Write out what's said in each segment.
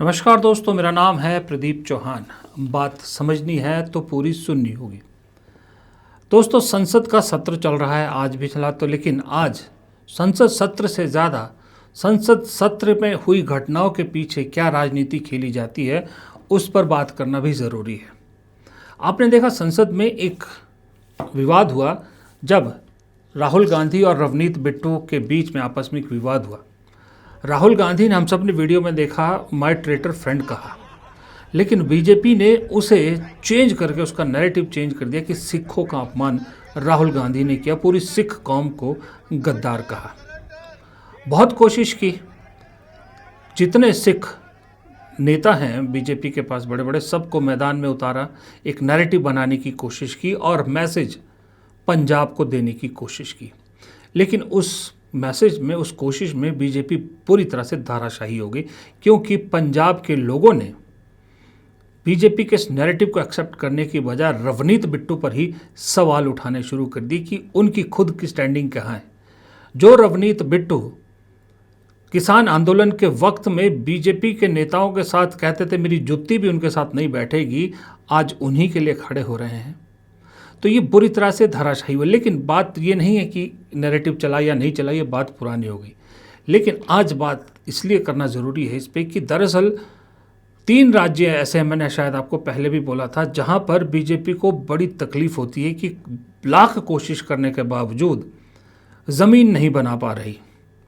नमस्कार दोस्तों, मेरा नाम है प्रदीप चौहान। बात समझनी है तो पूरी सुननी होगी। दोस्तों, संसद का सत्र चल रहा है, आज भी चला तो, लेकिन आज संसद सत्र से ज़्यादा संसद सत्र में हुई घटनाओं के पीछे क्या राजनीति खेली जाती है उस पर बात करना भी ज़रूरी है। आपने देखा संसद में एक विवाद हुआ जब राहुल गांधी और रवनीत बिट्टू के बीच में आपस में एक विवाद हुआ। राहुल गांधी ने, हम सब ने वीडियो में देखा, माय ट्रेटर फ्रेंड कहा, लेकिन बीजेपी ने उसे चेंज करके उसका नैरेटिव चेंज कर दिया कि सिखों का अपमान राहुल गांधी ने किया, पूरी सिख कौम को गद्दार कहा। बहुत कोशिश की, जितने सिख नेता हैं बीजेपी के पास बड़े बड़े, सबको मैदान में उतारा, एक नैरेटिव बनाने की कोशिश की और मैसेज पंजाब को देने की कोशिश की। लेकिन उस मैसेज में, उस कोशिश में बीजेपी पूरी तरह से धाराशाही हो गई, क्योंकि पंजाब के लोगों ने बीजेपी के इस नैरेटिव को एक्सेप्ट करने की बजाय रवनीत बिट्टू पर ही सवाल उठाने शुरू कर दी कि उनकी खुद की स्टैंडिंग कहाँ है। जो रवनीत बिट्टू किसान आंदोलन के वक्त में बीजेपी के नेताओं के साथ कहते थे मेरी जुत्ती भी उनके साथ नहीं बैठेगी, आज उन्हीं के लिए खड़े हो रहे हैं। तो ये बुरी तरह से धराशायी हुआ। लेकिन बात ये नहीं है कि नैरेटिव चला या नहीं चला, ये बात पुरानी हो गई। लेकिन आज बात इसलिए करना ज़रूरी है इस पर कि दरअसल 3 राज्य ऐसे हैं, मैंने शायद आपको पहले भी बोला था, जहाँ पर बीजेपी को बड़ी तकलीफ होती है कि लाख कोशिश करने के बावजूद ज़मीन नहीं बना पा रही।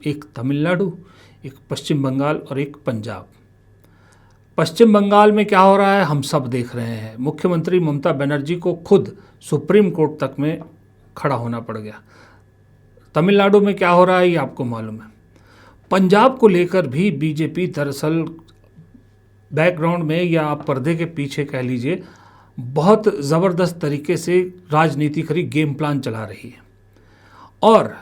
एक तमिलनाडु, एक पश्चिम बंगाल और एक पंजाब। पश्चिम बंगाल में क्या हो रहा है हम सब देख रहे हैं। मुख्यमंत्री ममता बनर्जी को खुद सुप्रीम कोर्ट तक में खड़ा होना पड़ गया। तमिलनाडु में क्या हो रहा है ये आपको मालूम है। पंजाब को लेकर भी बीजेपी दरअसल बैकग्राउंड में, या आप पर्दे के पीछे कह लीजिए, बहुत ज़बरदस्त तरीके से राजनीति करी गेम प्लान चला रही है और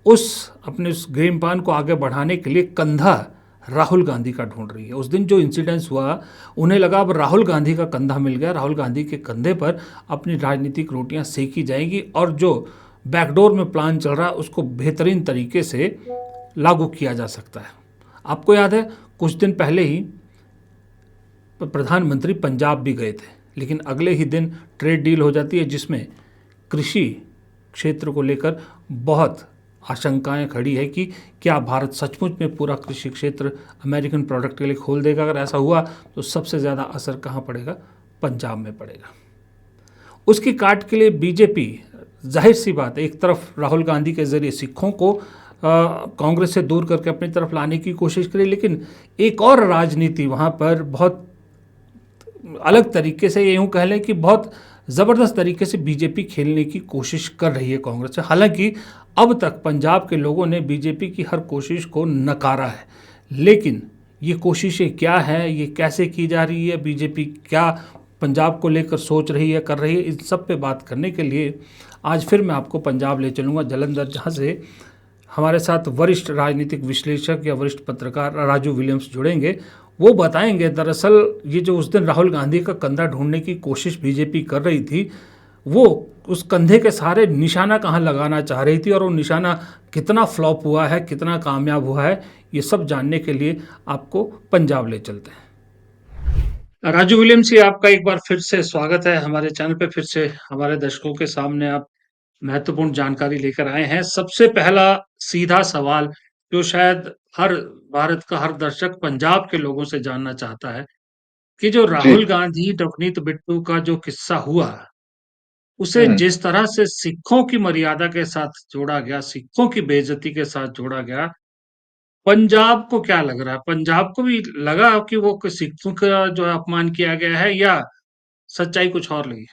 अपने उस गेम प्लान को आगे बढ़ाने के लिए कंधा राहुल गांधी का ढूंढ रही है। उस दिन जो इंसिडेंस हुआ, उन्हें लगा अब राहुल गांधी का कंधा मिल गया, राहुल गांधी के कंधे पर अपनी राजनीतिक रोटियां सेकी जाएंगी और जो बैकडोर में प्लान चल रहा है उसको बेहतरीन तरीके से लागू किया जा सकता है। आपको याद है कुछ दिन पहले ही प्रधानमंत्री पंजाब भी गए थे, लेकिन अगले ही दिन ट्रेड डील हो जाती है जिसमें कृषि क्षेत्र को लेकर बहुत आशंकाएं खड़ी है कि क्या भारत सचमुच में पूरा कृषि क्षेत्र अमेरिकन प्रोडक्ट के लिए खोल देगा। अगर ऐसा हुआ तो सबसे ज़्यादा असर कहाँ पड़ेगा? पंजाब में पड़ेगा। उसकी काट के लिए बीजेपी, जाहिर सी बात है, एक तरफ राहुल गांधी के ज़रिए सिखों को कांग्रेस से दूर करके अपनी तरफ लाने की कोशिश करी, लेकिन एक और राजनीति वहाँ पर बहुत अलग तरीके से, यूँ कह लें कि बहुत ज़बरदस्त तरीके से बीजेपी खेलने की कोशिश कर रही है कांग्रेस से। हालांकि अब तक पंजाब के लोगों ने बीजेपी की हर कोशिश को नकारा है, लेकिन ये कोशिशें क्या हैं, ये कैसे की जा रही है, बीजेपी क्या पंजाब को लेकर सोच रही है, कर रही है, इन सब पे बात करने के लिए आज फिर मैं आपको पंजाब ले चलूँगा, जालंधर, जहाँ से हमारे साथ वरिष्ठ राजनीतिक विश्लेषक या वरिष्ठ पत्रकार राजू विलियम्स जुड़ेंगे। वो बताएंगे दरअसल ये जो उस दिन राहुल गांधी का कंधा ढूंढने की कोशिश बीजेपी कर रही थी, वो उस कंधे के सहारे निशाना कहाँ लगाना चाह रही थी और वो निशाना कितना फ्लॉप हुआ है, कितना कामयाब हुआ है, ये सब जानने के लिए आपको पंजाब ले चलते हैं। राजू विलियम्स, ये आपका एक बार फिर से स्वागत है हमारे चैनल पे। फिर से हमारे दर्शकों के सामने आप महत्वपूर्ण जानकारी लेकर आए हैं। सबसे पहला सीधा सवाल जो शायद हर भारत का हर दर्शक पंजाब के लोगों से जानना चाहता है कि जो जी। राहुल गांधी नवनीत बिट्टू का जो किस्सा हुआ, उसे हुँ। जिस तरह से सिखों की मर्यादा के साथ जोड़ा गया, सिखों की बेइज्जती के साथ जोड़ा गया, पंजाब को क्या लग रहा है? पंजाब को भी लगा कि वो सिखों का जो है अपमान किया गया है, या सच्चाई कुछ और लगी?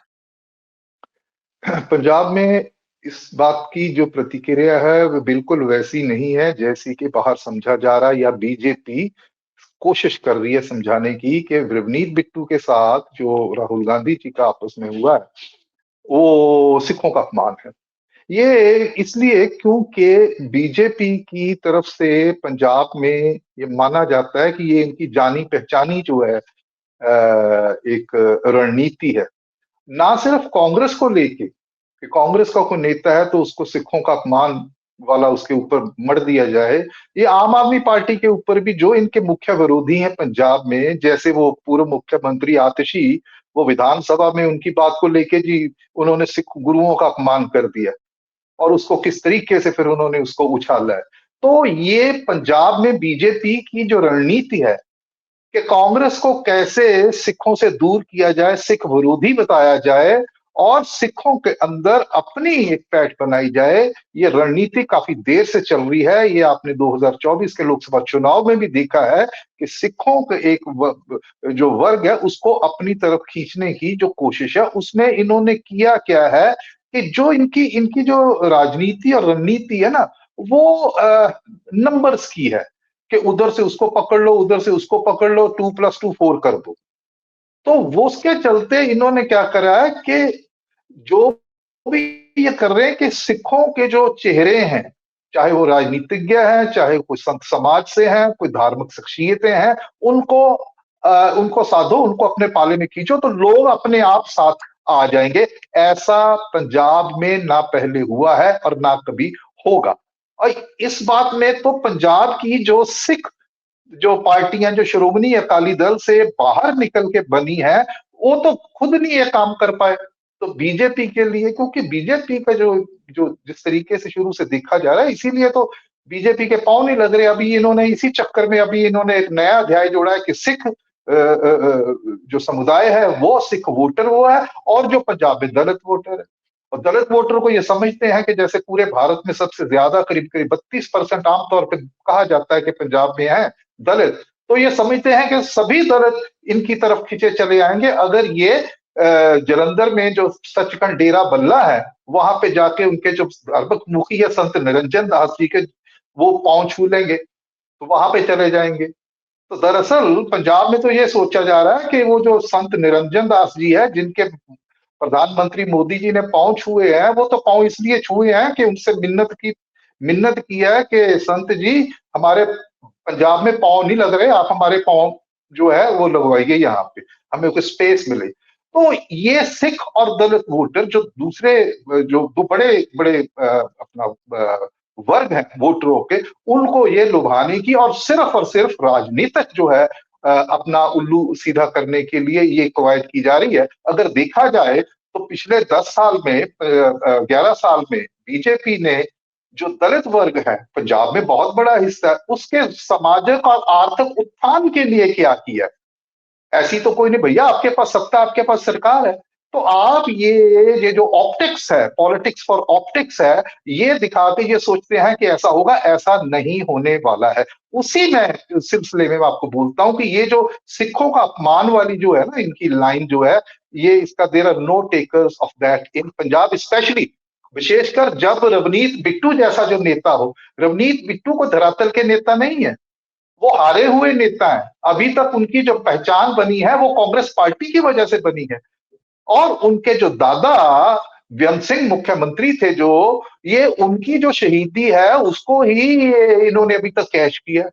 पंजाब में इस बात की जो प्रतिक्रिया है वो बिल्कुल वैसी नहीं है जैसी कि बाहर समझा जा रहा है या बीजेपी कोशिश कर रही है समझाने की कि रवनीत बिट्टू के साथ जो राहुल गांधी जी का आपस में हुआ है, वो सिखों का अपमान है। ये इसलिए क्योंकि बीजेपी की तरफ से पंजाब में ये माना जाता है कि ये इनकी जानी-पहचानी जो है एक रणनीति है। ना सिर्फ कांग्रेस को लेके कि कांग्रेस का कोई नेता है तो उसको सिखों का अपमान वाला उसके ऊपर मढ़ दिया जाए। ये आम आदमी पार्टी के ऊपर भी जो इनके मुख्य विरोधी हैं पंजाब में, जैसे वो पूर्व मुख्यमंत्री आतिशी, वो विधानसभा में उनकी बात को लेके जी उन्होंने सिख गुरुओं का अपमान कर दिया और उसको किस तरीके से फिर उन्होंने उसको उछाला है। तो ये पंजाब में बीजेपी की जो रणनीति है कि कांग्रेस को कैसे सिखों से दूर किया जाए, सिख विरोधी बताया जाए और सिखों के अंदर अपनी एक पैठ बनाई जाए, ये रणनीति काफी देर से चल रही है। ये आपने 2024 के लोकसभा चुनाव में भी देखा है कि सिखों के एक जो वर्ग है उसको अपनी तरफ खींचने की जो कोशिश है, उसमें इन्होंने किया क्या है कि जो इनकी इनकी जो राजनीति और रणनीति है ना, वो नंबर्स की है कि उधर से उसको पकड़ लो, उधर से उसको पकड़ लो, 2+2 4 कर दो। तो वो उसके चलते इन्होंने क्या करा है कि जो भी ये कर रहे हैं कि सिखों के जो चेहरे हैं, चाहे वो राजनीतिज्ञ हैं, चाहे कोई संत समाज से हैं, कोई धार्मिक शख्सियतें हैं, उनको साधो, उनको अपने पाले में खींचो तो लोग अपने आप साथ आ जाएंगे। ऐसा पंजाब में ना पहले हुआ है और ना कभी होगा। और इस बात में तो पंजाब की जो सिख जो पार्टियां जो श्रोमणी अकाली दल से बाहर निकल के बनी है, वो तो खुद नहीं ये काम कर पाए। तो बीजेपी के लिए, क्योंकि बीजेपी का जो जो जिस तरीके से शुरू से देखा जा रहा है, इसीलिए तो बीजेपी के पांव नहीं लग रहे। अभी इन्होंने इसी चक्कर में अभी इन्होंने एक नया अध्याय जोड़ा है कि सिख जो समुदाय है वो सिख वोटर वो है और जो पंजाब में दलित वोटर है। और दलित वोटर को ये समझते हैं कि जैसे पूरे भारत में सबसे ज्यादा करीब करीब 32% आमतौर पर कहा जाता है कि पंजाब में है दलित, तो ये समझते हैं कि सभी दलित इनकी तरफ खींचे चले आएंगे अगर ये जलंधर में जो सचखंड डेरा बल्ला है वहां पे जाके उनके जो धर्मक मुखी है संत निरंजन दास जी के वो पांव छू लेंगे तो वहां पे चले जाएंगे। तो दरअसल पंजाब में तो ये सोचा जा रहा है कि वो जो संत निरंजन दास जी है जिनके प्रधानमंत्री मोदी जी ने पांव छुए हैं, वो तो पांव इसलिए छुए हैं कि उनसे मिन्नत की है कि संत जी हमारे पंजाब में पांव नहीं लग रहे, आप हमारे पांव जो है वो लगवाइए, यहाँ पे हमें कोई स्पेस मिले। तो ये सिख और दलित वोटर जो दूसरे जो दो बड़े बड़े अपना वर्ग हैं वोटरों के, उनको ये लुभाने की और सिर्फ राजनीतिक जो है अपना उल्लू सीधा करने के लिए ये कवायद की जा रही है। अगर देखा जाए तो पिछले 10 साल में 11 साल में बीजेपी ने जो दलित वर्ग है पंजाब में बहुत बड़ा हिस्सा है, उसके सामाजिक और आर्थिक उत्थान के लिए क्या किया। ऐसी तो कोई नहीं भैया, आपके पास सत्ता, आपके पास सरकार है, तो आप ये जो ऑप्टिक्स है, पॉलिटिक्स फॉर ऑप्टिक्स है, ये दिखा के ये सोचते हैं कि ऐसा होगा, ऐसा नहीं होने वाला है। उसी में सिलसिले में मैं आपको बोलता हूं कि ये जो सिखों का अपमान वाली जो है ना इनकी लाइन जो है, ये इसका there are no takers of that in Punjab specially, विशेषकर जब रवनीत बिट्टू जैसा जो नेता हो। रवनीत बिट्टू को धरातल के नेता नहीं है, वो हारे हुए नेता हैं। अभी तक उनकी जो पहचान बनी है वो कांग्रेस पार्टी की वजह से बनी है। और उनके जो दादा व्यंग सिंह मुख्यमंत्री थे, जो ये उनकी जो शहीदी है उसको ही इन्होंने अभी तक कैश किया।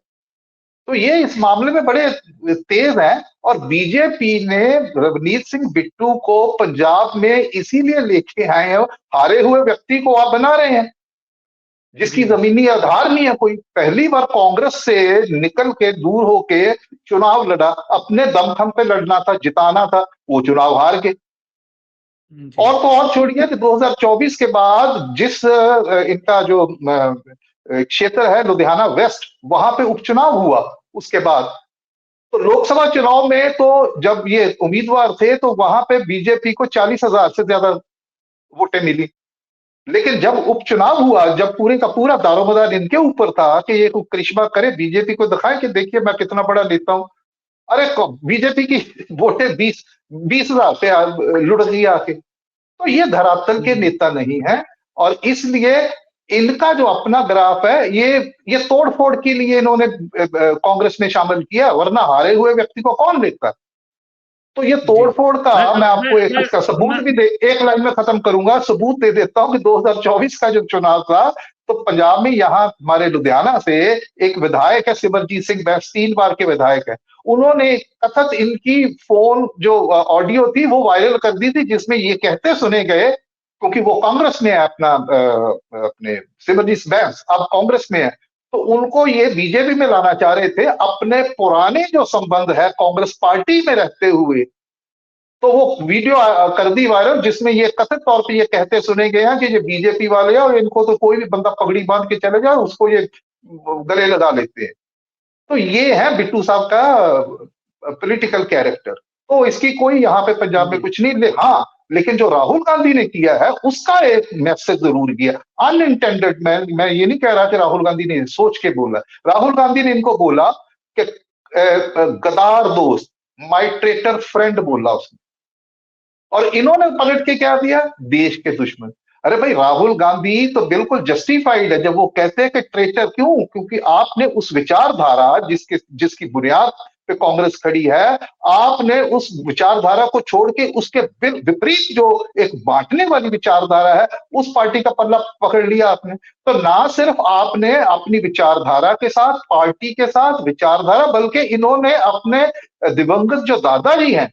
तो ये इस मामले में बड़े तेज हैं और बीजेपी ने रवनीत सिंह बिट्टू को पंजाब में इसीलिए लेके आए हैं, हारे हुए व्यक्ति को आप बना रहे हैं जिसकी जमीनी आधार नहीं है कोई। पहली बार कांग्रेस से निकल के दूर होके चुनाव लड़ा, अपने दमखम पे लड़ना था, जिताना था, वो चुनाव हार गए। और तो और छोड़िए कि 2024 के बाद जिस इनका जो क्षेत्र है लुधियाना वेस्ट, वहां पे उपचुनाव हुआ उसके बाद, तो लोकसभा चुनाव में तो जब ये उम्मीदवार थे तो वहां पे बीजेपी को 40,000 से ज्यादा वोटें मिली। लेकिन जब उपचुनाव हुआ, जब पूरे का पूरा दारोमदार इनके ऊपर था कि ये कोई करिश्मा करे, बीजेपी को दिखाए कि देखिए मैं कितना बड़ा नेता हूं। अरे बीजेपी की वोटें 20,000 पे लुढ़ गई आके। तो ये धरातल के नेता नहीं है और इसलिए इनका जो अपना ग्राफ है ये तोड़ फोड़ के लिए इन्होंने कांग्रेस में शामिल किया, वरना हारे हुए व्यक्ति को कौन लेता। तो ये तोड़फोड़ का मैं आपको एक उसका सबूत भी दे, एक लाइन में खत्म करूंगा, सबूत दे देता हूं कि 2024 का जो चुनाव था तो पंजाब में यहाँ हमारे लुधियाना से एक विधायक है सिमरजीत सिंह बैस, 3 बार के विधायक है। उन्होंने कथित इनकी फोन जो ऑडियो थी वो वायरल कर दी थी जिसमें ये कहते सुने गए क्योंकि वो कांग्रेस में है, अपने सिमरजीत बैंस अब कांग्रेस में है, तो उनको ये बीजेपी में लाना चाह रहे थे अपने पुराने जो संबंध है कांग्रेस पार्टी में रहते हुए। तो वो वीडियो कर दी वायरल, जिसमें ये कथित तौर पे ये कहते सुने गए हैं कि ये बीजेपी वाले हैं और इनको तो कोई भी बंदा पगड़ी बांध के चले जाए उसको ये गले लगा लेते हैं। तो ये है बिट्टू साहब का पॉलिटिकल कैरेक्टर। तो इसकी कोई यहाँ पे पंजाब में जी कुछ नहीं हाँ, लेकिन जो राहुल गांधी ने किया है उसका एक मैसेज जरूर किया, अनइंटेंडेड। मैं ये नहीं कह रहा कि राहुल गांधी ने सोच के बोला, राहुल गांधी ने इनको बोला कि गद्दार दोस्त, माई ट्रेटर फ्रेंड बोला उसने, और इन्होंने पलट के क्या दिया, देश के दुश्मन। अरे भाई, राहुल गांधी तो बिल्कुल जस्टिफाइड है जब वो कहते हैं कि ट्रेटर। क्यों? क्योंकि आपने उस विचारधारा जिसकी बुनियाद पे कांग्रेस खड़ी है, आपने उस विचारधारा को छोड़ के उसके विपरीत जो एक बांटने वाली विचारधारा है, उस पार्टी का पल्ला पकड़ लिया आपने। तो ना सिर्फ आपने अपनी विचारधारा के साथ, पार्टी के साथ विचारधारा, बल्कि इन्होंने अपने दिवंगत जो दादाजी हैं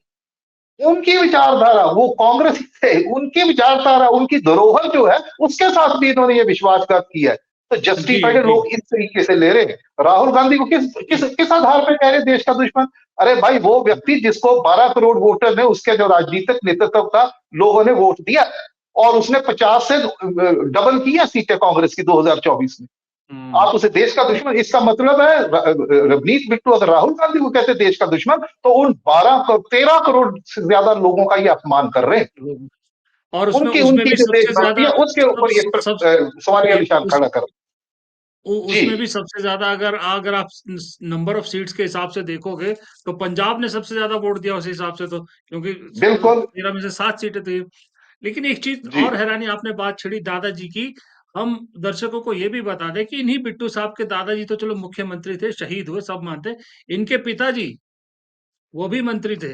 उनकी विचारधारा, वो कांग्रेस थे, उनकी विचारधारा, उनकी धरोहर जो है उसके साथ भी इन्होंने ये विश्वासघात किया है। तो जी जस्टिफाइड जी लोग इस तरीके से ले रहे हैं राहुल गांधी को। किस आधार पर कह रहे देश का दुश्मन? अरे भाई, वो व्यक्ति जिसको 12 करोड़ वोटर ने, उसके जो राजनीतिक नेतृत्व का लोगों ने वोट दिया, और उसने 50 से डबल किया सीटें कांग्रेस की 2024 में, आप उसे देश का दुश्मन? इसका मतलब है रवनीत बिट्टू अगर राहुल गांधी को कहते देश का दुश्मन, तो उन 13 करोड़ से ज्यादा लोगों का ये अपमान कर रहे हैं। और उसमें उनकी उसमें उनकी भी जो सबसे देशभक्ति ज्यादा है उसके सब ऊपर ये सब सवालिया जी निशान खड़ा कर। जी, उसमें भी सबसे ज्यादा, अगर अगर आप नंबर ऑफ सीट्स के हिसाब से देखोगे, तो पंजाब ने सबसे ज्यादा वोट दिया उस हिसाब से, तो क्योंकि बिल्कुल। 13 में से 7 सीटें थी। लेकिन एक चीज जी, और हैरानी, आपने बात छेड़ी दादाजी की। हम दर्शकों को ये भी बता दें कि इन्हीं बिट्टू साहब के दादाजी तो चलो मुख्यमंत्री थे, शहीद हुए, सब मानते हैं। इनके पिताजी, वो भी मंत्री थे,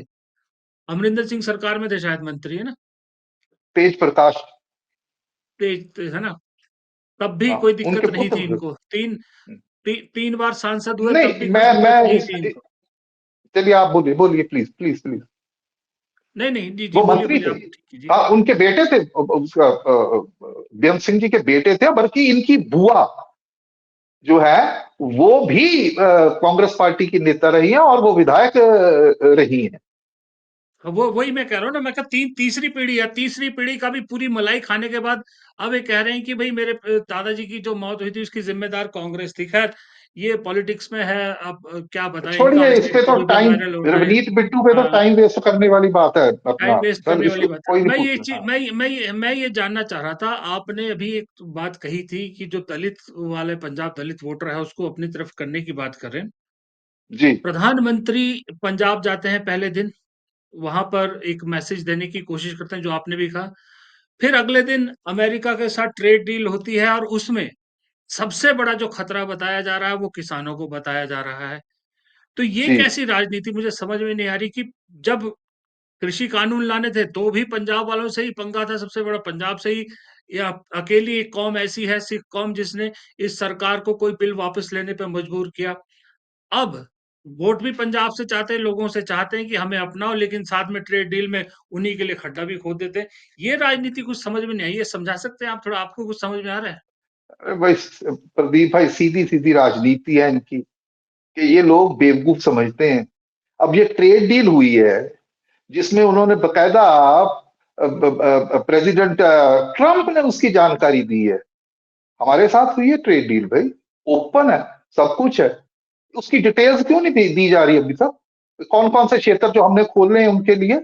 अमरिंदर सिंह सरकार में थे शायद, मंत्री है ना, तेज प्रकाश। है ना? तब भी हाँ, कोई उनके दिक्कत नहीं थी पुत्र। इनको। 3 बार सांसद हुए, तब नहीं, भी कोई दिक्कत नहीं थी इनको। चलिए आप बोलिए, बोलिए, प्लीज प्लीज प्लीज। नहीं, नहीं, जी, जी, वो बोलिए, मंत्री बोलिए, थे। आप ठीक कीजिए। हाँ, उनके बेटे थे, उसका बेअंत सिंह जी के बेटे थे, बल्कि इनकी बुआ जो है वो भी कांग्रेस पार्टी की नेता रही हैं और वो विधायक रही हैं। वो वही मैं कह रहा हूँ ना, मैं कहा तीसरी पीढ़ी है, तीसरी पीढ़ी का भी पूरी मलाई खाने के बाद अब ये कह रहे हैं कि भाई मेरे दादाजी की जो मौत हुई थी उसकी जिम्मेदार कांग्रेस थी। खैर, ये पॉलिटिक्स में है, अब क्या बताएं, इनका छोड़िए, इस पे तो स्टेटमेंट भी टाइम, वायरल हो रहे हैं। रवनीत बिट्टू पे तो हाँ, टाइम वेस्ट करने वाली बात है टाइम अपना। वेस्ट सर, करने वाली इसको बात है। कोई नहीं मैं ये पूछना। चीज हाँ, मैं ये जानना चाह रहा था, आपने अभी एक बात कही थी कि जो दलित वाले पंजाब दलित वोटर है उसको अपनी तरफ करने की बात कर रहे हैं। जी, प्रधानमंत्री पंजाब जाते हैं पहले दिन, वहां पर एक मैसेज देने की कोशिश करते हैं, जो आपने भी कहा। फिर अगले दिन अमेरिका के साथ ट्रेड डील होती है, और उसमें सबसे बड़ा जो खतरा बताया जा रहा है वो किसानों को बताया जा रहा है। तो ये जी, कैसी राजनीति, मुझे समझ में नहीं आ रही कि जब कृषि कानून लाने थे तो भी पंजाब वालों से ही पंगा था, सबसे बड़ा पंजाब से ही, या अकेली एक कौम ऐसी है सिख कौम जिसने इस सरकार को कोई बिल वापस लेने पे मजबूर किया। अब वोट भी पंजाब से चाहते हैं, लोगों से चाहते हैं कि हमें अपनाओ, लेकिन साथ में ट्रेड डील में उन्हीं के लिए खड्डा भी खोद देते हैं। ये राजनीति कुछ समझ में नहीं आई, ये समझा सकते हैं आप थोड़ा? आपको कुछ समझ में आ रहा है? अरे भाई, प्रदीप भाई, सीधी सीधी राजनीति है इनकी कि ये लोग बेवकूफ समझते हैं। अब ये ट्रेड डील हुई है जिसमें उन्होंने बकायदा प्रेसिडेंट ट्रंप ने उसकी जानकारी दी है। हमारे साथ हुई है ट्रेड डील भाई, ओपन है, सब कुछ है। उसकी डिटेल्स क्यों नहीं दी जा रही अभी तक? कौन कौन से क्षेत्र जो हमने खोले हैं उनके लिए,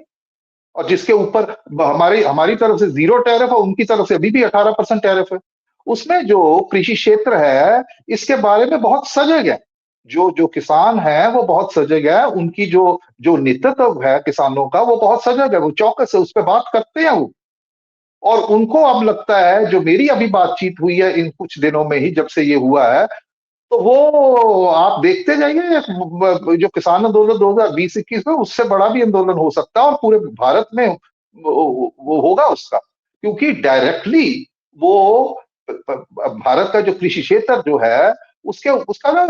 और जिसके ऊपर हमारी हमारी तरफ से 0 टैरिफ है, उनकी तरफ से अभी भी 18% टैरिफ है। उसमें जो कृषि क्षेत्र है, इसके बारे में बहुत सजग है। जो जो किसान है वो बहुत सजग है, उनकी जो जो नेतृत्व है किसानों का वो बहुत सजग है, वो चौकस है, उस पर बात करते हैं वो। और उनको अब लगता है, जो मेरी अभी बातचीत हुई है इन कुछ दिनों में ही जब से ये हुआ है, तो वो आप देखते जाइए, जो किसान आंदोलन 2020-21 में, उससे बड़ा भी आंदोलन हो सकता है और पूरे भारत में वो होगा उसका। क्योंकि डायरेक्टली वो भारत का जो कृषि क्षेत्र जो है उसके उसका ना,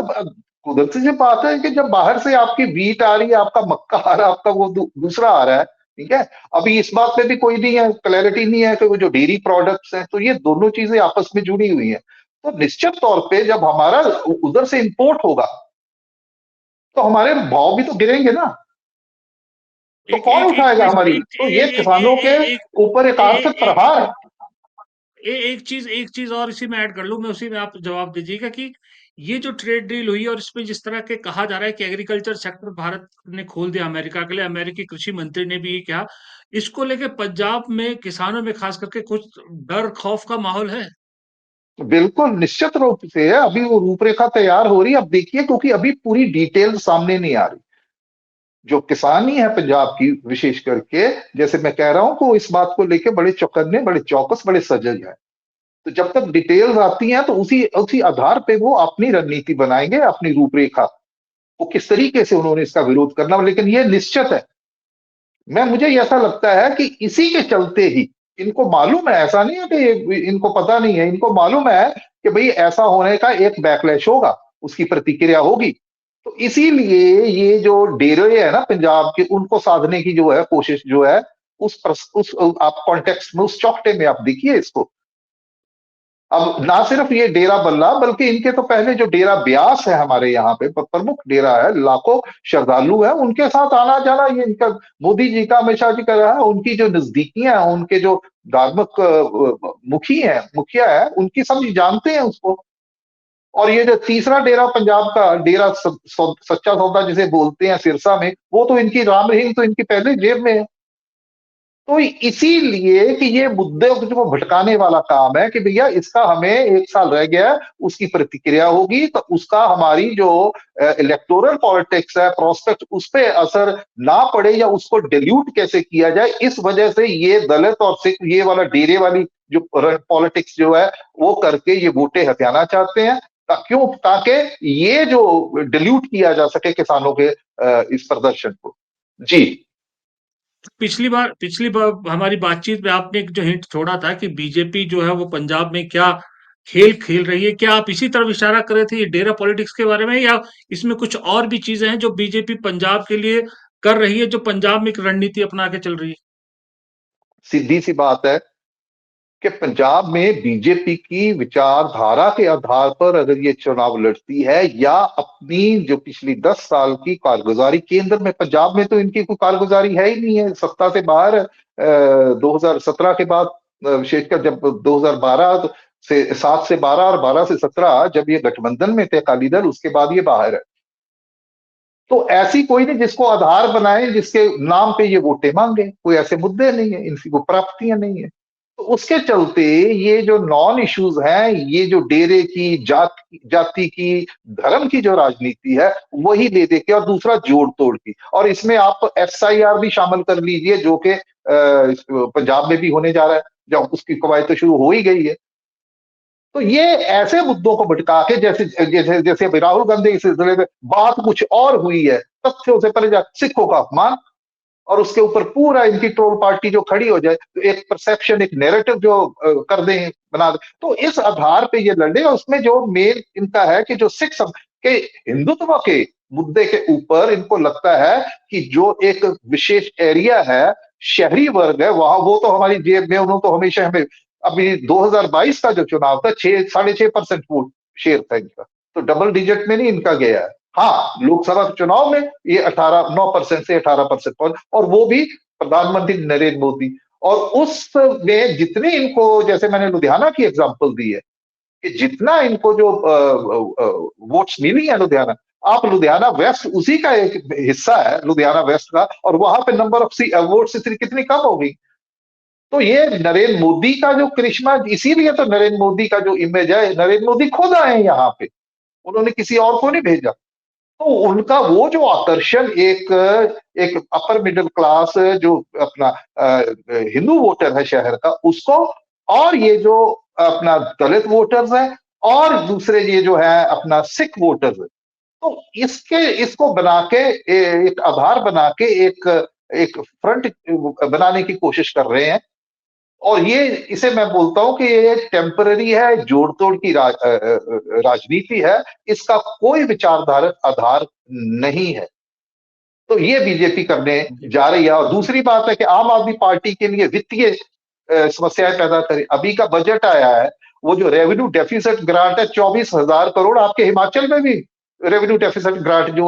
कुदरती सी बात है कि जब बाहर से आपकी वीट आ रही है, आपका मक्का आ रहा है, आपका वो दूसरा आ रहा है, ठीक है। अभी इस बात पे भी कोई नहीं है, क्लैरिटी नहीं है कि वो जो डेयरी प्रोडक्ट्स हैं, तो ये दोनों चीजें आपस में जुड़ी हुई हैं। तो निश्चित तौर पे जब हमारा उधर से इंपोर्ट होगा तो हमारे भाव भी तो गिरेंगे ना। तो एक कौन एक एक उठाएगा चीज हमारी? एक तो ये एक किसानों के एक ऊपर एक आर्थिक एक प्रहार है। एक चीज और इसी में ऐड कर लूं मैं, उसी में आप जवाब दीजिएगा कि ये जो ट्रेड डील हुई और इसमें जिस तरह के कहा जा रहा है कि एग्रीकल्चर सेक्टर भारत ने खोल दिया अमेरिका के लिए, अमेरिकी कृषि मंत्री ने भी ये कहा, इसको लेके पंजाब में किसानों में खास करके कुछ डर खौफ का माहौल है। बिल्कुल निश्चित रूप से है। अभी वो रूपरेखा तैयार हो रही है, अब देखिए, क्योंकि अभी पूरी डिटेल सामने नहीं आ रही। जो किसानी है पंजाब की विशेष करके, जैसे मैं कह रहा हूं, को इस बात को लेके बड़े चौकन्ने, बड़े चौकस, बड़े सजग है। तो जब तक डिटेल्स आती हैं तो उसी उसी आधार पे वो अपनी रणनीति बनाएंगे, अपनी रूपरेखा, वो किस तरीके से उन्होंने इसका विरोध करना। लेकिन ये निश्चित है, मुझे ऐसा लगता है कि इसी के चलते ही इनको मालूम है, ऐसा नहीं है कि इनको पता नहीं है, इनको मालूम है कि भाई ऐसा होने का एक बैकलैश होगा, उसकी प्रतिक्रिया होगी। तो इसीलिए ये जो डेरे है ना पंजाब के, उनको साधने की जो है कोशिश जो है, उस आप कॉन्टेक्स्ट में, उस चौकटे में आप देखिए इसको। अब ना सिर्फ ये डेरा बल्ला, बल्कि इनके तो पहले जो डेरा ब्यास है हमारे यहाँ पे, प्रमुख डेरा है, लाखों श्रद्धालु है, उनके साथ आना जाना ये इनका, मोदी जी का, अमित शाह जी का रहा है। उनकी जो नजदीकियां हैं, उनके जो धार्मिक मुखिया है, उनकी सब जानते हैं उसको। और ये जो तीसरा डेरा पंजाब का डेरा सच्चा सौदा जिसे बोलते हैं सिरसा में, वो तो इनकी राम रहीम तो इनकी पहले जेब में है। तो इसीलिए कि ये मुद्दे को भटकाने वाला काम है कि भैया इसका हमें 1 साल रह गया है, उसकी प्रतिक्रिया होगी तो उसका हमारी जो इलेक्टोरल पॉलिटिक्स है, प्रोस्पेक्ट, उस पर असर ना पड़े, या उसको डिल्यूट कैसे किया जाए। इस वजह से ये दलित और सिख, ये वाला डेरे वाली जो पॉलिटिक्स जो है, वो करके ये वोटें हथियाना चाहते हैं। क्यों? ताकि ये जो डिल्यूट किया जा सके किसानों के इस प्रदर्शन को। जी। पिछली बार हमारी बातचीत में आपने एक जो हिंट छोड़ा था कि बीजेपी जो है वो पंजाब में क्या खेल खेल रही है, क्या आप इसी तरफ इशारा कर रहे थे ये डेरा पॉलिटिक्स के बारे में, या इसमें कुछ और भी चीजें हैं जो बीजेपी पंजाब के लिए कर रही है, जो पंजाब में एक रणनीति अपना के चल रही है? सीधी सी बात है कि पंजाब में बीजेपी की विचारधारा के आधार पर अगर ये चुनाव लड़ती है, या अपनी जो पिछली 10 साल की कारगुजारी केंद्र में, पंजाब में तो इनकी कोई कारगुजारी है ही नहीं है, सत्ता से बाहर 2017 के बाद, विशेषकर जब 2012 से 7 से 12 और 12 से 17 जब ये गठबंधन में थे अकाली दल, उसके बाद ये बाहर है। तो ऐसी कोई नहीं जिसको आधार बनाए, जिसके नाम पे ये वोटें मांगे, कोई ऐसे मुद्दे नहीं है, इनकी कोई प्राप्तियां नहीं है। तो उसके चलते ये जो नॉन इश्यूज हैं, ये जो डेरे की, जाति की, धर्म की जो राजनीति है, वही ले दे के, और दूसरा जोड़ तोड़ की, और इसमें आप एफआईआर भी शामिल कर लीजिए, जो कि पंजाब में भी होने जा रहा है, जब उसकी कवायद तो शुरू हो ही गई है। तो ये ऐसे मुद्दों को भटका के, जैसे जैसे जैसे अभी राहुल गांधी इस सिलसिले में बात कुछ और हुई है, तथ्यों से परे जा सिखों का अपमान, और उसके ऊपर पूरा इनकी ट्रोल पार्टी जो खड़ी हो जाए, तो एक परसेप्शन, एक नैरेटिव जो कर दें, बना दे, तो इस आधार पे ये लड़े। और उसमें जो मेन इनका है कि जो सिख के हिंदुत्व के मुद्दे के ऊपर इनको लगता है कि जो एक विशेष एरिया है, शहरी वर्ग है वहां, वो तो हमारी जेब में, उन्होंने तो हमेशा हमें, अभी 2022 का जो चुनाव था, 6-6.5% वोट शेयर था इनका, तो डबल डिजिट में नहीं इनका गया है। हाँ, लोकसभा चुनाव में ये 9% से 18% पहुंच, और वो भी प्रधानमंत्री नरेंद्र मोदी। और उसमें जितने इनको, जैसे मैंने लुधियाना की एग्जांपल दी है, कि जितना इनको जो वोट्स मिली है लुधियाना, आप लुधियाना वेस्ट उसी का एक हिस्सा है, लुधियाना वेस्ट का, और वहां पे नंबर ऑफ वोट्स कितनी कम हो गई। तो ये नरेंद्र मोदी का जो करिश्मा, इसीलिए तो नरेंद्र मोदी का जो इमेज है, नरेंद्र मोदी खुद आए यहाँ पे, उन्होंने किसी और को नहीं भेजा। तो उनका वो जो आकर्षण, एक एक अपर मिडिल क्लास जो अपना हिंदू वोटर है शहर का, उसको, और ये जो अपना दलित वोटर्स है, और दूसरे ये जो है अपना सिख वोटर्स है, तो इसको बना के, एक आधार बना के, एक एक फ्रंट बनाने की कोशिश कर रहे हैं। और ये, इसे मैं बोलता हूं कि ये टेम्पररी है, जोड़ तोड़ की राजनीति है, इसका कोई विचारधारक आधार नहीं है। तो ये बीजेपी करने जी, जा रही है। और दूसरी बात है कि आम आदमी पार्टी के लिए वित्तीय समस्याएं पैदा करी। अभी का बजट आया है, वो जो रेवेन्यू डेफिसिट ग्रांट है 24,000 करोड़, आपके हिमाचल में भी रेवेन्यू डेफिसिट ग्रांट जो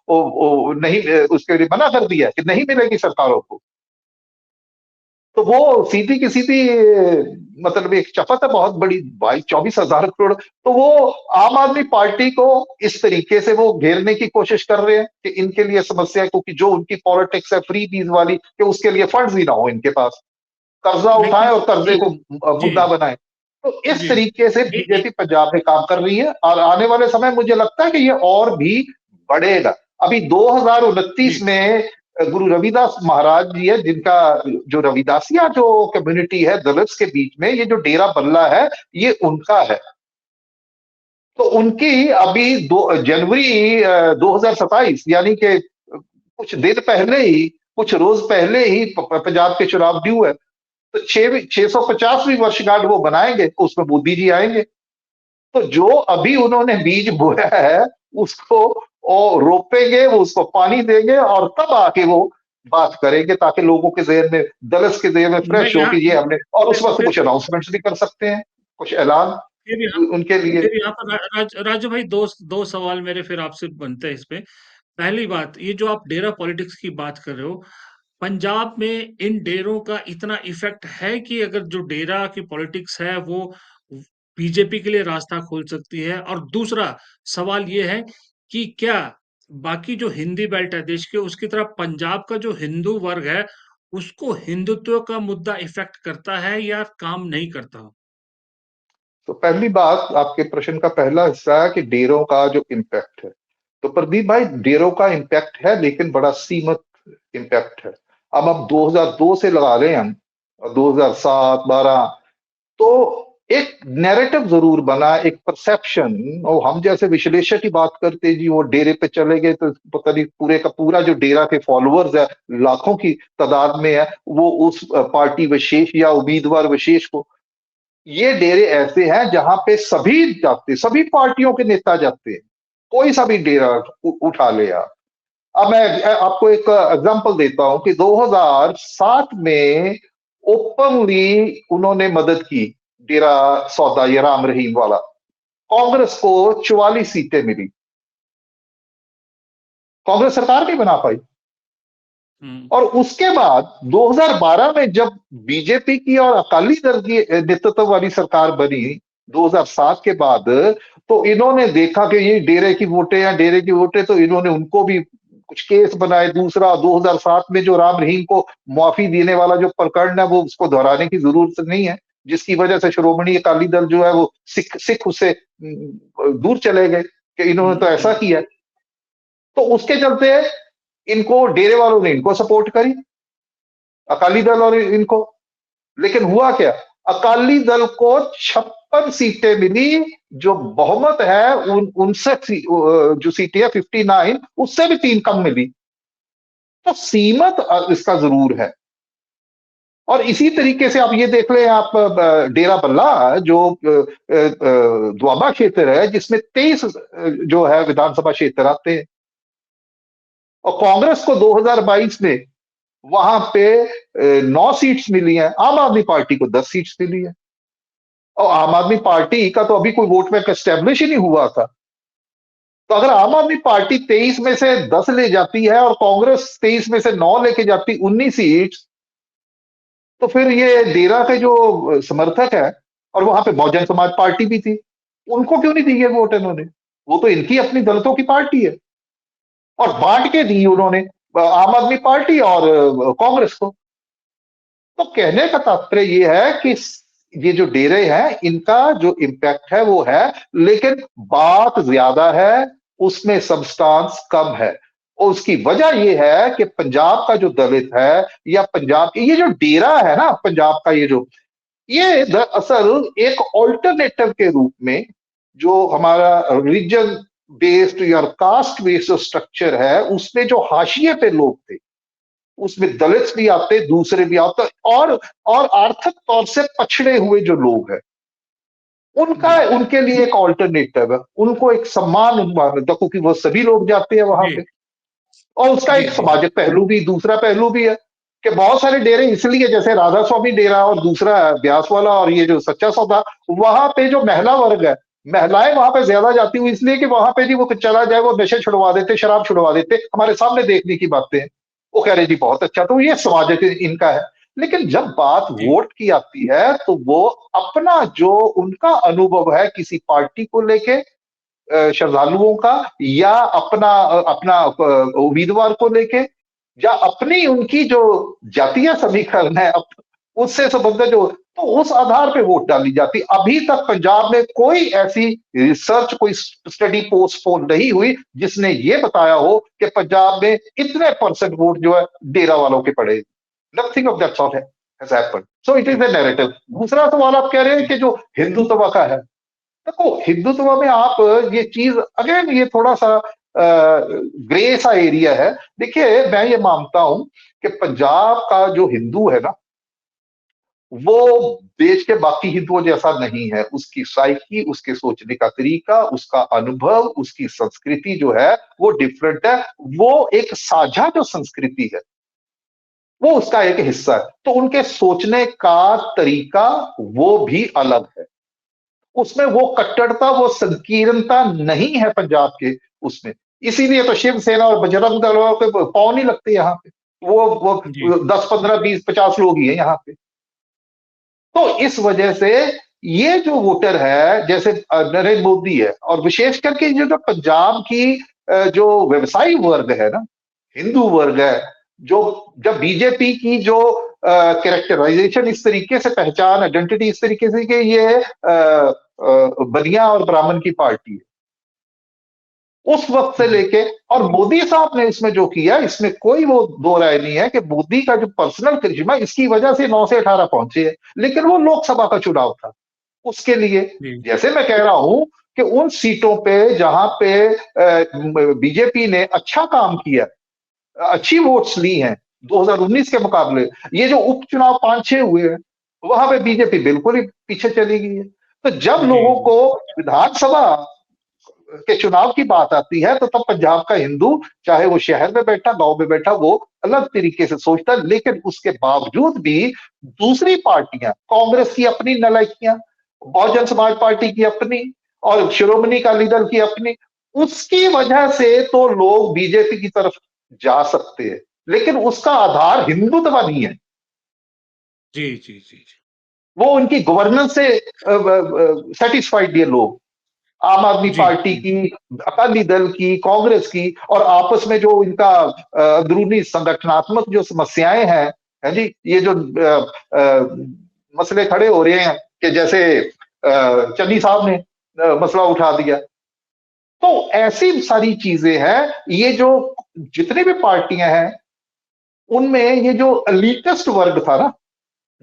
वो नहीं, उसके लिए मना कर दिया कि नहीं मिलेगी सरकारों को। तो वो सीधी की सीधी मतलब एक चपत है बहुत बड़ी भाई, 24,000 करोड़। तो वो आम आदमी पार्टी को इस तरीके से वो घेरने की कोशिश कर रहे हैं कि इनके लिए समस्या है, क्योंकि जो उनकी पॉलिटिक्स है फ्री बीज वाली, कि उसके लिए फंड्स ही ना हो इनके पास, कर्जा उठाएं लेकिन और कर्जे जी, को जी, मुद्दा बनाएं। तो इस जी, तरीके से ए, ए, बीजेपी पंजाब में काम कर रही है, और आने वाले समय मुझे लगता है कि ये और भी बढ़ेगा। अभी 2029 जी, में गुरु रविदास महाराज जी है, जिनका जो रविदासिया जो कम्युनिटी है दलित्स के बीच में, ये जो डेरा बल्ला है ये उनका है। तो उनकी अभी जनवरी 2027 यानी कि कुछ दिन पहले ही, कुछ रोज पहले ही पंजाब के चुनाव ड्यू है। तो 650वीं वर्षगांठ वो बनाएंगे, तो उसमें मोदी जी आएंगे। तो जो अभी उन्होंने बीज बोया है उसको और रोपेंगे, वो उसको पानी देंगे, और तब आके वो बात करेंगे, ताकि लोगों के जहन में, दलित्स के जहन में मैं फ्रेश हो यहाँ कि ये हमने, और उस वक्त फिर कुछ अनाउंसमेंट्स भी कर सकते हैं, कुछ ऐलान फिर यहाँ उनके लिए। फिर यहाँ पर राजू भाई, दो दो सवाल मेरे फिर आपसे बनते हैं इस पे। पहली बात, ये जो आप डेरा पॉलिटिक्स की बात कर रहे हो, पंजाब में इन डेरों का इतना इफेक्ट है कि अगर जो डेरा की पॉलिटिक्स है वो बीजेपी के लिए रास्ता खोल सकती है? और दूसरा सवाल ये है कि क्या बाकी जो हिंदी बेल्ट है देश के, उसकी तरह पंजाब का जो हिंदू वर्ग है, उसको हिंदुत्व का मुद्दा इफेक्ट करता है या काम नहीं करता? तो पहली बात, आपके प्रश्न का पहला हिस्सा है कि डेरों का जो इम्पैक्ट है, तो प्रदीप भाई डेरों का इम्पैक्ट है, लेकिन बड़ा सीमित इम्पैक्ट है। अब हम 2002 से लगा रहे हैं, हम 2007-12, तो एक नैरेटिव जरूर बना, एक परसेप्शन। और हम जैसे विश्लेषक की बात करते जी, वो डेरे पे चले गए तो पता नहीं पूरे का पूरा जो डेरा के फॉलोअर्स है लाखों की तादाद में है, वो उस पार्टी विशेष या उम्मीदवार विशेष को, ये डेरे ऐसे हैं जहां पे सभी जाते, सभी पार्टियों के नेता जाते हैं, कोई सा भी डेरा उठा ले आप। अब मैं आपको एक एग्जांपल देता हूं कि 2007 में ओपनली उन्होंने मदद की, डेरा सौदा या राम रहीम वाला, कांग्रेस को 44 सीटें मिली, कांग्रेस सरकार नहीं बना पाई। हम्म। और उसके बाद 2012 में जब बीजेपी की और अकाली दल की नेतृत्व वाली सरकार बनी 2007 के बाद, तो इन्होंने देखा कि ये डेरे की वोटें हैं, डेरे की वोटें, तो इन्होंने उनको भी कुछ केस बनाए। दूसरा, 2007 में जो राम रहीम को माफी देने वाला जो प्रकरण है, वो उसको दोहराने की जरूरत नहीं है, जिसकी वजह से श्रोमणी अकाली दल जो है वो सिख सिख उससे दूर चले गए कि इन्होंने तो ऐसा हम्म। किया। तो उसके चलते इनको डेरे वालों ने इनको सपोर्ट करी, अकाली दल और इनको। लेकिन हुआ क्या, अकाली दल को 56 सीटें मिली, जो बहुमत है 59 जो सीटें है 59, उससे भी 3 कम मिली। तो सीमत इसका जरूर है। और इसी तरीके से आप ये देख लें, आप डेरा बल्ला जो द्वाबा क्षेत्र है, जिसमें 23 जो है विधानसभा क्षेत्र आते हैं, और कांग्रेस को 2022 में वहां पे 9 सीट्स मिली हैं, आम आदमी पार्टी को 10 सीट्स मिली है। और आम आदमी पार्टी का तो अभी कोई वोट बैंक एस्टेब्लिश ही नहीं हुआ था। तो अगर आम आदमी पार्टी 23 में से 10 ले जाती है और कांग्रेस 23 में से 9 लेके जाती 19 सीट्स, तो फिर ये डेरा के जो समर्थक है, और वहां पे बहुजन समाज पार्टी भी थी, उनको क्यों नहीं दी ये वोट इन्होंने? वो तो इनकी अपनी दलितों की पार्टी है, और बांट के दी उन्होंने आम आदमी पार्टी और कांग्रेस को। तो कहने का तात्पर्य ये है कि ये जो डेरे हैं इनका जो इम्पैक्ट है वो है, लेकिन बात ज्यादा है, उसमें सबस्टांस कम है। और उसकी वजह ये है कि पंजाब का जो दलित है, या पंजाब ये जो डेरा है ना पंजाब का, ये दरअसल एक ऑल्टरनेटिव के रूप में, जो हमारा रिलीजन बेस्ड या कास्ट बेस्ड जो स्ट्रक्चर है, उसमें जो हाशिए पे लोग थे, उसमें दलित भी आते, दूसरे भी आते, और आर्थिक तौर से पछड़े हुए जो लोग हैं, उनका, जी, उनके लिए एक ऑल्टरनेटिव है, उनको एक सम्मान मिलता, क्योंकि वो सभी लोग जाते हैं वहां जी, पे। और उसका जी, एक जी, जी। सामाजिक पहलू भी, दूसरा पहलू भी है कि बहुत सारे डेरे इसलिए, जैसे राधा स्वामी डेरा और दूसरा ब्यास वाला और ये जो सच्चा सौदा, वहां पे जो महिला वर्ग है, महिलाएं वहां पे ज्यादा जाती हुई इसलिए कि वहां पे जी वो चला जाए, वो नशे छुड़वा देते, शराब छुड़वा देते, हमारे सामने देखने की बातें हैं। वो कह रहे जी बहुत अच्छा, तो ये सामाजिक इनका है। लेकिन जब बात जी, वोट की आती है तो वो अपना जो उनका अनुभव है किसी पार्टी को लेके, श्रद्धालुओं का, या अपना अपना उम्मीदवार को लेके, या अपनी उनकी जो जातीय समीकरण है उससे संबंधित जो, तो उस आधार पे वोट डाली जाती। अभी तक पंजाब में कोई ऐसी रिसर्च, कोई स्टडी पोस्टपोन नहीं हुई जिसने ये बताया हो कि पंजाब में इतने परसेंट वोट जो है डेरा वालों के पड़े। Nothing of that sort has happened, so it is a narrative. दूसरा सवाल आप कह रहे हैं कि जो हिंदुत्व का है, देखो हिंदुत्व में आप ये चीज, अगेन ये थोड़ा सा ग्रे सा एरिया है। देखिए मैं ये मानता हूं कि पंजाब का जो हिंदू है ना, वो देश के बाकी हिंदुओं जैसा नहीं है। उसकी साइकी, उसके सोचने का तरीका, उसका अनुभव, उसकी संस्कृति जो है वो डिफरेंट है। वो एक साझा जो संस्कृति है वो उसका एक हिस्सा है, तो उनके सोचने का तरीका वो भी अलग है। उसमें वो कट्टरता, वो संकीर्णता नहीं है पंजाब के उसमें। इसीलिए तो शिवसेना और बजरंग दल के पांव नहीं लगते यहाँ पे। जी, वो 10 15 20 50 लोग ही हैं यहाँ पे। तो इस वजह से ये जो वोटर है, जैसे नरेंद्र मोदी है, और विशेष करके जो पंजाब की जो व्यवसायी वर्ग है ना, हिंदू वर्ग है, जो जब बीजेपी की जो कैरेक्टराइजेशन इस तरीके से, पहचान, आइडेंटिटी इस तरीके से कि ये बनिया और ब्राह्मण की पार्टी है, उस वक्त से जी, लेके, और मोदी साहब ने इसमें जो किया, इसमें कोई वो दो राय नहीं है कि मोदी का जो पर्सनल करिश्मा इसकी वजह से 9 से 18 पहुंचे हैं। लेकिन वो लोकसभा का चुनाव था, उसके लिए, जी, जैसे मैं कह रहा हूं कि उन सीटों पे जहां पे बीजेपी ने अच्छा काम किया, अच्छी वोट्स ली हैं 2019 के मुकाबले, ये जो उपचुनाव 5 6 हुए हैं, वहां पे बीजेपी बिल्कुल ही पीछे चली गई है। तो जब जी, लोगों जी, को विधानसभा के चुनाव की बात आती है तो तब पंजाब का हिंदू, चाहे वो शहर में बैठा, गांव में बैठा, वो अलग तरीके से सोचता है। लेकिन उसके बावजूद भी दूसरी पार्टियां, कांग्रेस की अपनी नलायकियां, बहुजन समाज पार्टी की अपनी, और शिरोमणि अकाली दल की अपनी, उसकी वजह से तो लोग बीजेपी की तरफ जा सकते हैं। लेकिन उसका आधार हिंदुत्व नहीं है, जी, जी, जी, जी, वो उनकी गवर्नेंस से सेटिस्फाइड ये लोग, आम आदमी जी, पार्टी की, अकाली दल की, कांग्रेस की, और आपस में जो इनका अंदरूनी संगठनात्मक जो समस्याएं हैं, है जी, ये जो मसले खड़े हो रहे हैं कि जैसे चन्नी साहब ने मसला उठा दिया, तो ऐसी सारी चीजें हैं। ये जो जितनी भी पार्टियां हैं, उनमें ये जो एलिटिस्ट वर्ग था ना,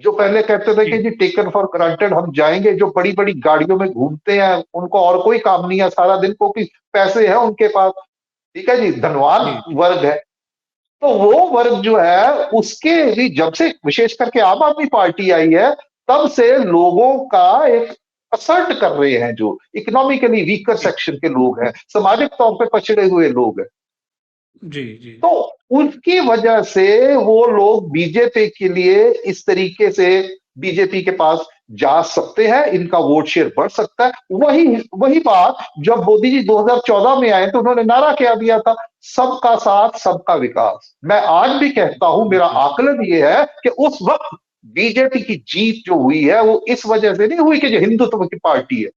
जो पहले कहते थे कि जी, जी टेकन फॉर ग्रांटेड, हम जाएंगे, जो बड़ी बड़ी गाड़ियों में घूमते हैं, उनको और कोई काम नहीं है सारा दिन, को कि पैसे है उनके पास, ठीक है जी, धनवान जी, वर्ग है। तो वो वर्ग जो है उसके भी, जब से विशेष करके आम आदमी पार्टी आई है, तब से लोगों का एक असर्ट कर रहे हैं, जो इकोनॉमिकली वीकर जी, सेक्शन के लोग हैं, सामाजिक तौर पे पछड़े हुए लोग हैं, जी, जी, तो उनकी वजह से वो लोग बीजेपी के लिए इस तरीके से बीजेपी के पास जा सकते हैं, इनका वोट शेयर बढ़ सकता है। वही वही बात, जब मोदी जी 2014 में आए तो उन्होंने नारा क्या दिया था, सबका साथ सबका विकास। मैं आज भी कहता हूं, मेरा जी, आकलन ये है कि उस वक्त बीजेपी की जीत जो हुई है वो इस वजह से नहीं हुई कि जो हिंदुत्व की पार्टी है,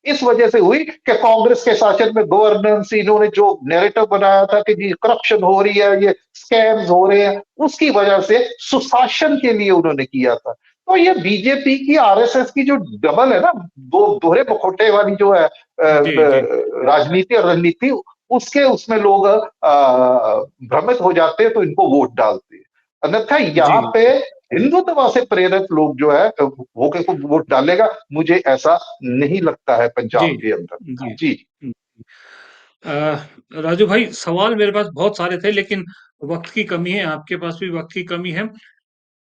इस वजह से हुई कि कांग्रेस के शासन में गवर्नेंस, इन्होंने जो नैरेटिव बनाया था कि जी करप्शन हो रही है, ये स्कैम्स हो रहे हैं, उसकी वजह से सुशासन के लिए उन्होंने किया था। तो ये बीजेपी की, आरएसएस की जो डबल है ना, दो दोहरे मुखौटे वाली जो है जी, जी, राजनीति और रणनीति, उसके उसमें लोग भ्रमित हो जाते हैं तो इनको वोट डालते हैं। अन्यथा जी, यहाँ पे हिंदुत्व से प्रेरित लोग जो है वो के को वोट डालेगा, मुझे ऐसा नहीं लगता है जी, पंजाब के अंदर। जी। जी। अ, राजू भाई, सवाल मेरे पास बहुत सारे थे, लेकिन वक्त की कमी है, आपके पास भी वक्त की कमी है।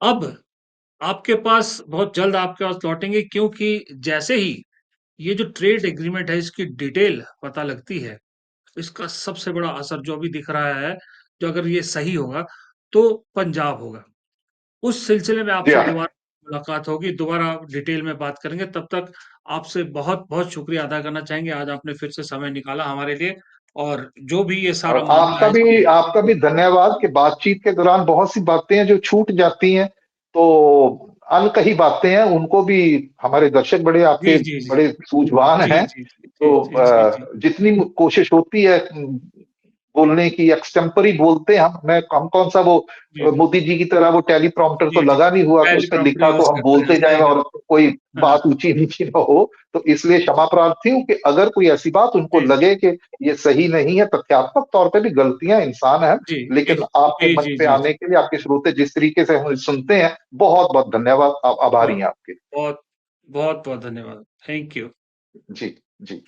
अब आपके पास बहुत जल्द आपके पास लौटेंगे, क्योंकि जैसे ही ये जो ट्रेड एग्रीमेंट है इसकी डिटेल पता लगती है, इसका सबसे बड़ा असर जो अभी दिख रहा है जो अगर ये सही होगा, तो पंजाब होगा। उस सिलसिले में जी आपसे हाँ। दोबारा मुलाकात होगी, दोबारा डिटेल में बात करेंगे। तब तक आपसे बहुत-बहुत शुक्रिया अदा करना चाहेंगे, आज आपने फिर से समय निकाला हमारे लिए और जो भी ये सारा और मामला है आपका भी धन्यवाद कि बातचीत के दौरान बहुत सी बातें हैं जो छूट जाती हैं, तो अनकही बातें हैं, उनको भी हमारे दर्शक बड़े आपके जी, जी, जी। बड़े सूझवान जी, हैं। जी, जी, तो जी, जी, जी। जितनी कोशिश होती है बोलने की, एक्सटेम्परी बोलते हैं हम कौन सा वो जी, जी। मोदी जी की तरह वो टेलीप्रॉम्प्टर तो जी, जी। लगा नहीं हुआ कि उसपे टेलीप्रॉम्प्टर लिखा तो यूज़ हम करते हैं, बोलते जाएँ सही और बात। कोई हाँ, हाँ। बात ऊँची-नीची ना हो। तो इसलिए क्षमा प्रार्थी हूँ कि अगर कोई ऐसी बात उनको जी, लगे कि ये सही नहीं है, तथ्यात्मक तौर पे भी गलतियाँ इंसान है, जी, जी, लेकिन आपके जी, मंच जी, पे जी, आने जी। के लिए आपके श्रोते जिस तरीके से हमें सुनते हैं, बहुत-बहुत धन्यवाद। आभारी बहुत, हैं आपके। बहुत, बहुत-बहुत धन्यवाद। Thank you. जी, जी।